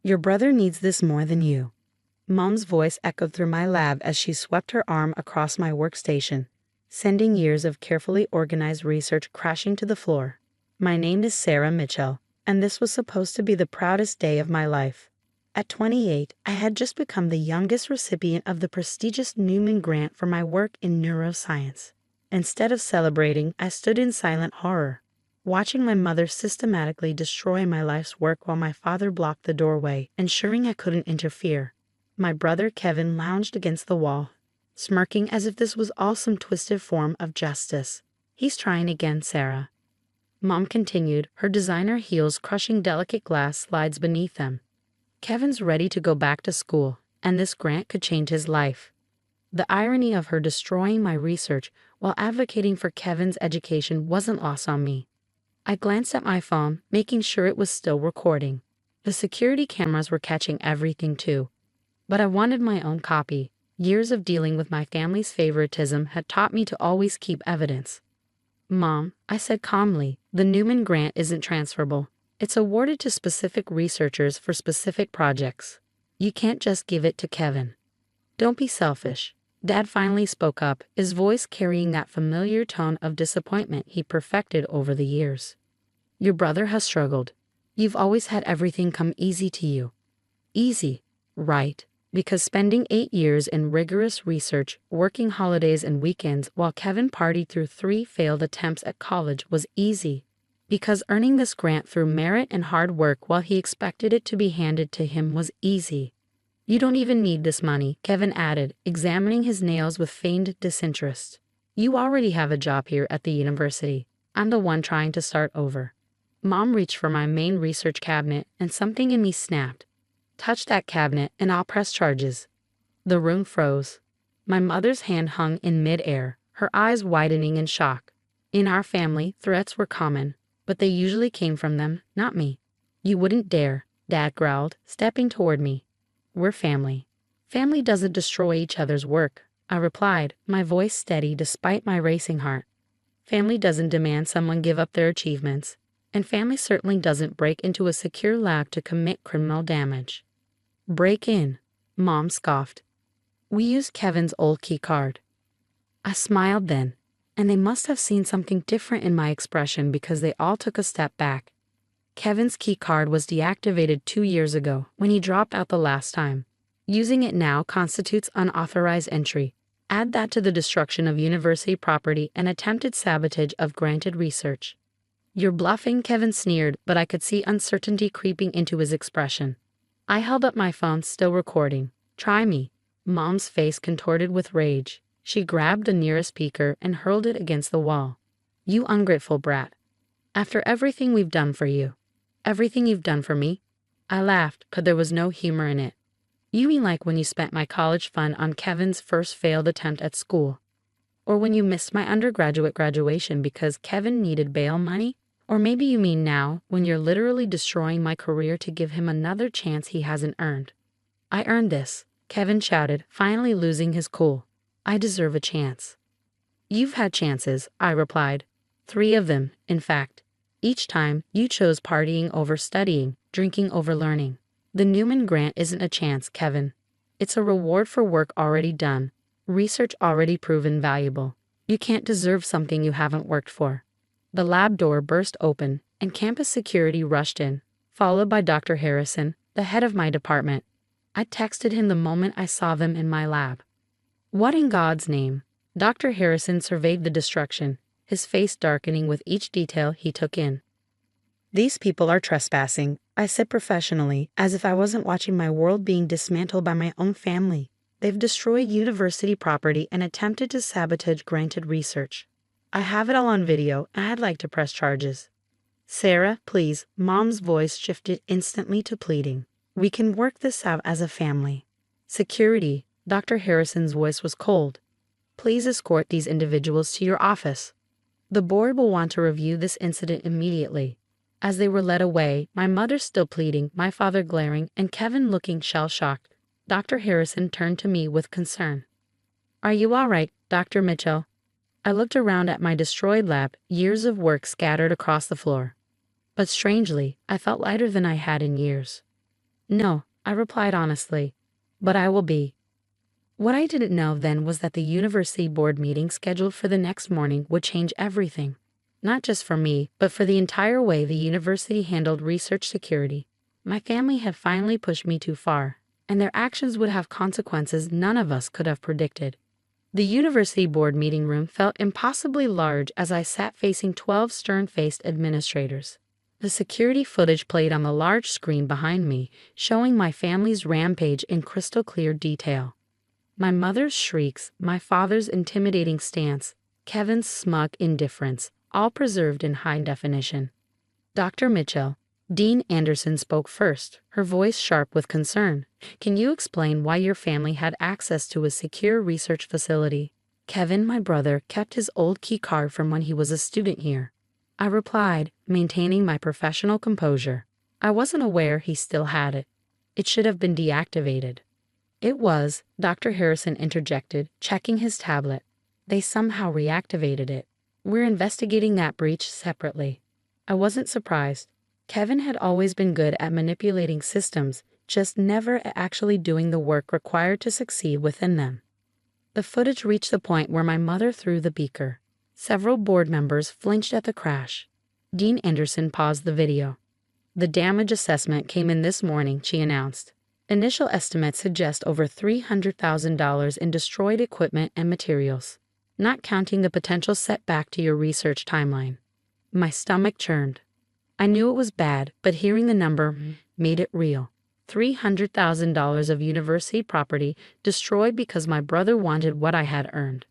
Your brother needs this more than you. Mom's voice echoed through my lab as she swept her arm across my workstation, sending years of carefully organized research crashing to the floor. My name is Sarah Mitchell, and this was supposed to be the proudest day of my life. At 28, I had just become the youngest recipient of the prestigious Newman Grant for my work in neuroscience. Instead of celebrating, I stood in silent horror, watching my mother systematically destroy my life's work while my father blocked the doorway, ensuring I couldn't interfere. My brother Kevin lounged against the wall, smirking as if this was all some twisted form of justice. He's trying again, Sarah. Mom continued, her designer heels crushing delicate glass slides beneath them. Kevin's ready to go back to school, and this grant could change his life. The irony of her destroying my research while advocating for Kevin's education wasn't lost on me. I glanced at my phone, making sure it was still recording. The security cameras were catching everything too. But I wanted my own copy. Years of dealing with my family's favoritism had taught me to always keep evidence. Mom, I said calmly, the Newman Grant isn't transferable. It's awarded to specific researchers for specific projects. You can't just give it to Kevin. Don't be selfish. Dad finally spoke up, his voice carrying that familiar tone of disappointment he perfected over the years. Your brother has struggled. You've always had everything come easy to you. Easy, right? Because spending 8 years in rigorous research, working holidays and weekends while Kevin partied through 3 failed attempts at college was easy. Because earning this grant through merit and hard work while he expected it to be handed to him was easy. You don't even need this money, Kevin added, examining his nails with feigned disinterest. You already have a job here at the university. I'm the one trying to start over. Mom reached for my main research cabinet and something in me snapped. Touch that cabinet and I'll press charges. The room froze. My mother's hand hung in mid-air, her eyes widening in shock. In our family, threats were common, but they usually came from them, not me. You wouldn't dare, Dad growled, stepping toward me. We're family. Family doesn't destroy each other's work, I replied, my voice steady despite my racing heart. Family doesn't demand someone give up their achievements, and family certainly doesn't break into a secure lab to commit criminal damage. Break in, Mom scoffed. We used Kevin's old key card. I smiled then, and they must have seen something different in my expression because they all took a step back. Kevin's key card was deactivated 2 years ago when he dropped out the last time. Using it now constitutes unauthorized entry. Add that to the destruction of university property and attempted sabotage of granted research. You're bluffing, Kevin sneered, but I could see uncertainty creeping into his expression. I held up my phone, still recording. Try me. Mom's face contorted with rage. She grabbed the nearest speaker and hurled it against the wall. You ungrateful brat. After everything we've done for you. Everything you've done for me? I laughed, but there was no humor in it. You mean like when you spent my college fund on Kevin's first failed attempt at school? Or when you missed my undergraduate graduation because Kevin needed bail money? Or maybe you mean now, when you're literally destroying my career to give him another chance he hasn't earned. I earned this, Kevin shouted, finally losing his cool. I deserve a chance. You've had chances, I replied. 3 of them, in fact. Each time, you chose partying over studying, drinking over learning. The Newman Grant isn't a chance, Kevin. It's a reward for work already done, research already proven valuable. You can't deserve something you haven't worked for. The lab door burst open, and campus security rushed in, followed by Dr. Harrison, the head of my department. I texted him the moment I saw them in my lab. What in God's name? Dr. Harrison surveyed the destruction, his face darkening with each detail he took in. These people are trespassing, I said professionally, as if I wasn't watching my world being dismantled by my own family. They've destroyed university property and attempted to sabotage granted research. I have it all on video, and I'd like to press charges. Sarah, please, Mom's voice shifted instantly to pleading. We can work this out as a family. Security, Dr. Harrison's voice was cold. Please escort these individuals to your office. The board will want to review this incident immediately. As they were led away, my mother still pleading, my father glaring, and Kevin looking shell-shocked, Dr. Harrison turned to me with concern. Are you all right, Dr. Mitchell? I looked around at my destroyed lab, years of work scattered across the floor. But strangely, I felt lighter than I had in years. No, I replied honestly, but I will be. What I didn't know then was that the university board meeting scheduled for the next morning would change everything. Not just for me, but for the entire way the university handled research security. My family had finally pushed me too far, and their actions would have consequences none of us could have predicted. The university board meeting room felt impossibly large as I sat facing 12 stern-faced administrators. The security footage played on the large screen behind me, showing my family's rampage in crystal clear detail. My mother's shrieks, my father's intimidating stance, Kevin's smug indifference, all preserved in high definition. Dr. Mitchell, Dean Anderson spoke first, her voice sharp with concern. Can you explain why your family had access to a secure research facility? Kevin, my brother, kept his old key card from when he was a student here. I replied, maintaining my professional composure. I wasn't aware he still had it. It should have been deactivated. It was, Dr. Harrison interjected, checking his tablet. They somehow reactivated it. We're investigating that breach separately. I wasn't surprised. Kevin had always been good at manipulating systems, just never at actually doing the work required to succeed within them. The footage reached the point where my mother threw the beaker. Several board members flinched at the crash. Dean Anderson paused the video. The damage assessment came in this morning, she announced. Initial estimates suggest over $300,000 in destroyed equipment and materials, not counting the potential setback to your research timeline. My stomach churned. I knew it was bad, but hearing the number made it real. $300,000 of university property destroyed because my brother wanted what I had earned.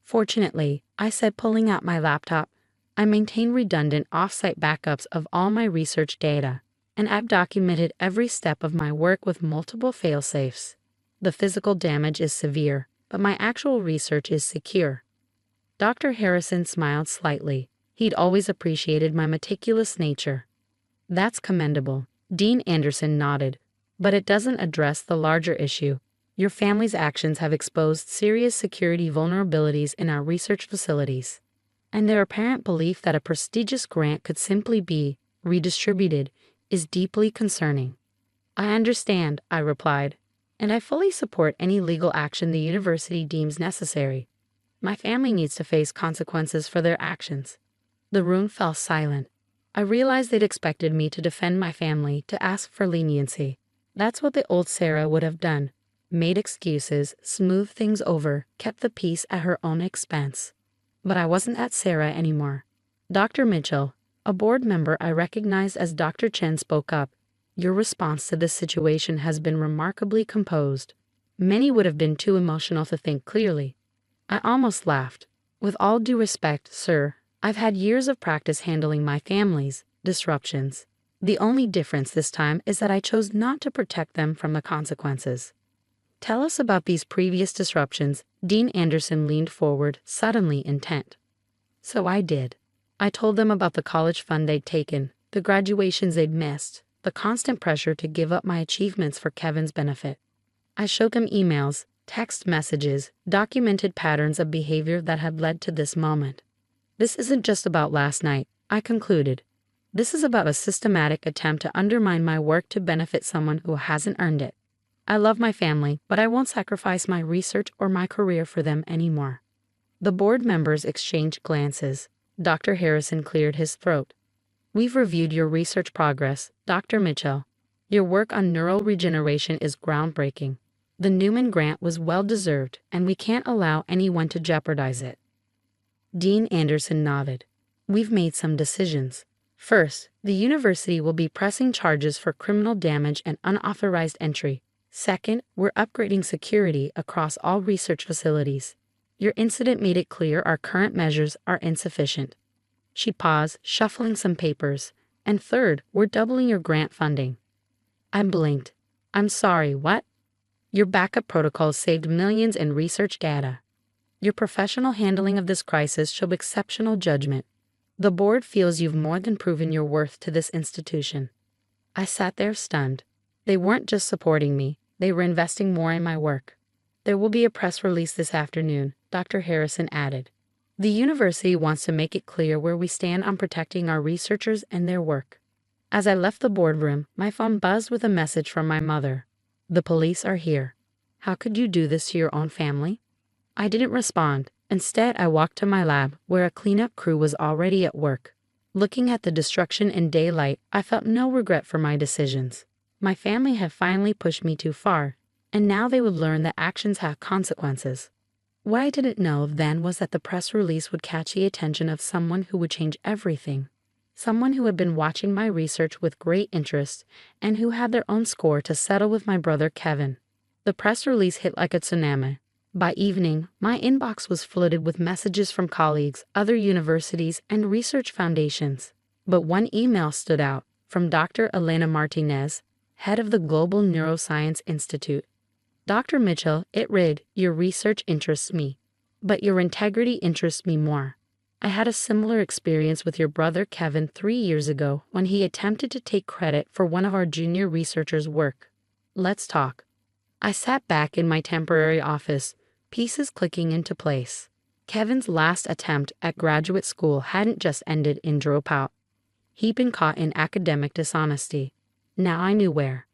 Fortunately, I said, pulling out my laptop, I maintain redundant off-site backups of all my research data, and I've documented every step of my work with multiple fail-safes. The physical damage is severe, but my actual research is secure. Dr. Harrison smiled slightly. He'd always appreciated my meticulous nature. That's commendable. Dean Anderson nodded. But it doesn't address the larger issue. Your family's actions have exposed serious security vulnerabilities in our research facilities. And their apparent belief that a prestigious grant could simply be redistributed is deeply concerning. I understand, I replied, and I fully support any legal action the university deems necessary. My family needs to face consequences for their actions. The room fell silent. I realized they'd expected me to defend my family, to ask for leniency. That's what the old Sarah would have done. Made excuses, smoothed things over, kept the peace at her own expense. But I wasn't that Sarah anymore. Dr. Mitchell, a board member I recognized as Dr. Chen, spoke up. Your response to this situation has been remarkably composed. Many would have been too emotional to think clearly. I almost laughed. With all due respect, sir, I've had years of practice handling my family's disruptions. The only difference this time is that I chose not to protect them from the consequences. Tell us about these previous disruptions. Dean Anderson leaned forward, suddenly intent. So I did. I told them about the college fund they'd taken, the graduations they'd missed, the constant pressure to give up my achievements for Kevin's benefit. I showed them emails, text messages, documented patterns of behavior that had led to this moment. This isn't just about last night, I concluded. This is about a systematic attempt to undermine my work to benefit someone who hasn't earned it. I love my family, but I won't sacrifice my research or my career for them anymore. The board members exchanged glances. Dr. Harrison cleared his throat. We've reviewed your research progress, Dr. Mitchell. Your work on neural regeneration is groundbreaking. The Newman Grant was well-deserved, and we can't allow anyone to jeopardize it. Dean Anderson nodded. We've made some decisions. First, the university will be pressing charges for criminal damage and unauthorized entry. Second, we're upgrading security across all research facilities. Your incident made it clear our current measures are insufficient. She paused, shuffling some papers. And third, we're doubling your grant funding. I blinked. I'm sorry, what? Your backup protocols saved millions in research data. Your professional handling of this crisis showed exceptional judgment. The board feels you've more than proven your worth to this institution. I sat there stunned. They weren't just supporting me, they were investing more in my work. There will be a press release this afternoon, Dr. Harrison added. The university wants to make it clear where we stand on protecting our researchers and their work. As I left the boardroom, my phone buzzed with a message from my mother. "The police are here. How could you do this to your own family?" I didn't respond. Instead, I walked to my lab, where a cleanup crew was already at work. Looking at the destruction in daylight, I felt no regret for my decisions. My family had finally pushed me too far, and now they would learn that actions have consequences. What I didn't know then was that the press release would catch the attention of someone who would change everything. Someone who had been watching my research with great interest and who had their own score to settle with my brother Kevin. The press release hit like a tsunami. By evening, my inbox was flooded with messages from colleagues, other universities, and research foundations. But one email stood out, from Dr. Elena Martinez, head of the Global Neuroscience Institute. "Dr. Mitchell," it read, "your research interests me, but your integrity interests me more. I had a similar experience with your brother Kevin 3 years ago when he attempted to take credit for one of our junior researchers' work. Let's talk." I sat back in my temporary office, pieces clicking into place. Kevin's last attempt at graduate school hadn't just ended in dropout. He'd been caught in academic dishonesty. Now I knew where.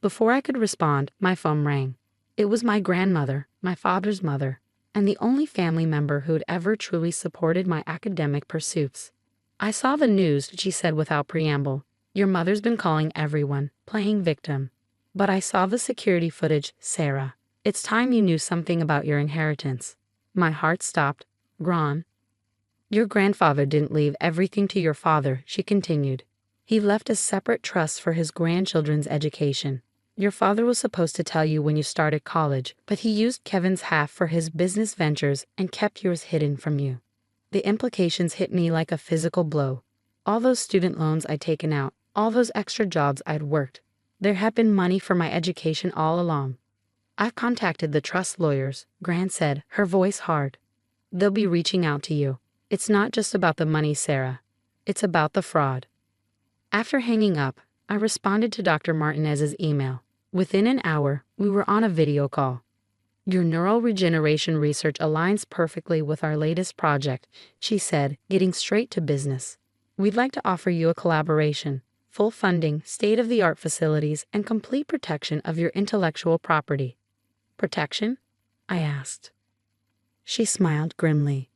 Before I could respond, my phone rang. It was my grandmother, my father's mother, and the only family member who'd ever truly supported my academic pursuits. "I saw the news," she said without preamble. "Your mother's been calling everyone, playing victim. But I saw the security footage, Sarah. It's time you knew something about your inheritance." My heart stopped. "Gron." "Your grandfather didn't leave everything to your father," she continued. "He left a separate trust for his grandchildren's education. Your father was supposed to tell you when you started college, but he used Kevin's half for his business ventures and kept yours hidden from you." The implications hit me like a physical blow. All those student loans I'd taken out, all those extra jobs I'd worked. There had been money for my education all along. "I've contacted the trust lawyers," Grant said, her voice hard. "They'll be reaching out to you. It's not just about the money, Sarah. It's about the fraud." After hanging up, I responded to Dr. Martinez's email. Within an hour, we were on a video call. "Your neural regeneration research aligns perfectly with our latest project," she said, getting straight to business. "We'd like to offer you a collaboration, full funding, state-of-the-art facilities, and complete protection of your intellectual property." "Protection?" I asked. She smiled grimly.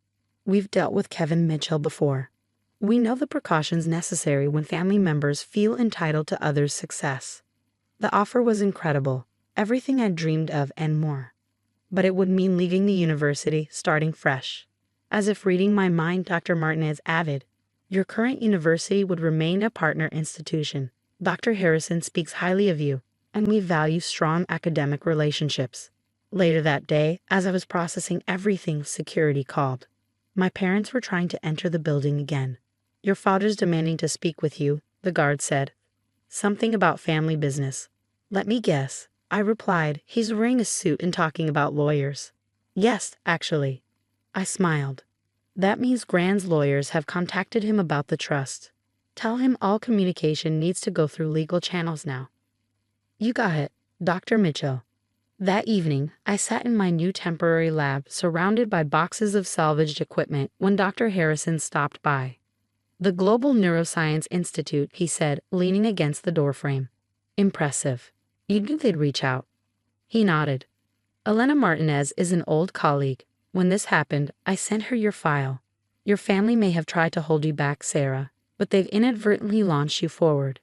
"We've dealt with Kevin Mitchell before. We know the precautions necessary when family members feel entitled to others' success." The offer was incredible, everything I'd dreamed of and more. But it would mean leaving the university, starting fresh. As if reading my mind, Dr. Martinez added, "Your current university would remain a partner institution. Dr. Harrison speaks highly of you, and we value strong academic relationships." Later that day, as I was processing everything, security called. My parents were trying to enter the building again. "Your father's demanding to speak with you," the guard said. "Something about family business." "Let me guess," I replied. "He's wearing a suit and talking about lawyers." "Yes, actually." I smiled. "That means Grant's lawyers have contacted him about the trust. Tell him all communication needs to go through legal channels now." "You got it, Dr. Mitchell." That evening, I sat in my new temporary lab, surrounded by boxes of salvaged equipment, when Dr. Harrison stopped by. "The Global Neuroscience Institute," he said, leaning against the doorframe. "Impressive. You knew they'd reach out." He nodded. "Elena Martinez is an old colleague. When this happened, I sent her your file. Your family may have tried to hold you back, Sarah, but they've inadvertently launched you forward."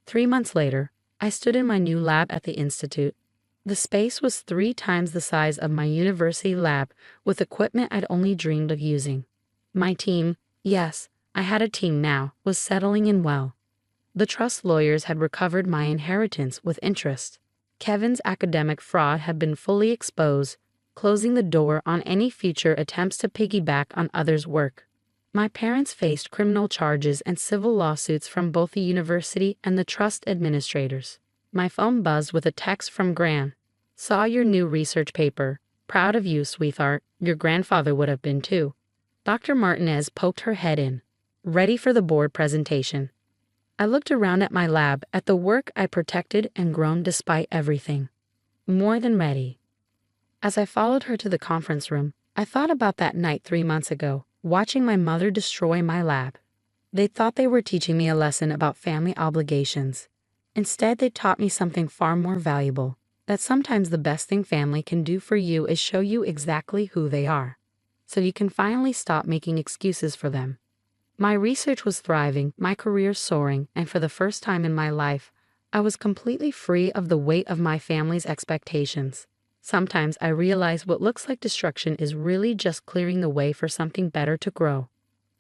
3 months later, I stood in my new lab at the Institute. The space was 3 times the size of my university lab, with equipment I'd only dreamed of using. My team, yes, I had a team now, was settling in well. The trust lawyers had recovered my inheritance with interest. Kevin's academic fraud had been fully exposed, closing the door on any future attempts to piggyback on others' work. My parents faced criminal charges and civil lawsuits from both the university and the trust administrators. My phone buzzed with a text from Gran. "Saw your new research paper. Proud of you, sweetheart. Your grandfather would have been too." Dr. Martinez poked her head in. "Ready for the board presentation." I looked around at my lab, at the work I protected and grown despite everything. More than ready. As I followed her to the conference room, I thought about that night 3 months ago, watching my mother destroy my lab. They thought they were teaching me a lesson about family obligations. Instead, they taught me something far more valuable, that sometimes the best thing family can do for you is show you exactly who they are, so you can finally stop making excuses for them. My research was thriving, my career soaring, and for the first time in my life, I was completely free of the weight of my family's expectations. Sometimes I realize what looks like destruction is really just clearing the way for something better to grow.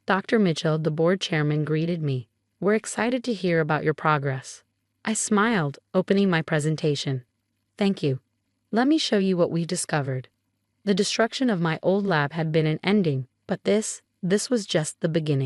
Dr. Mitchell, the board chairman, greeted me. "We're excited to hear about your progress." I smiled, opening my presentation. "Thank you. Let me show you what we discovered." The destruction of my old lab had been an ending, but this was just the beginning.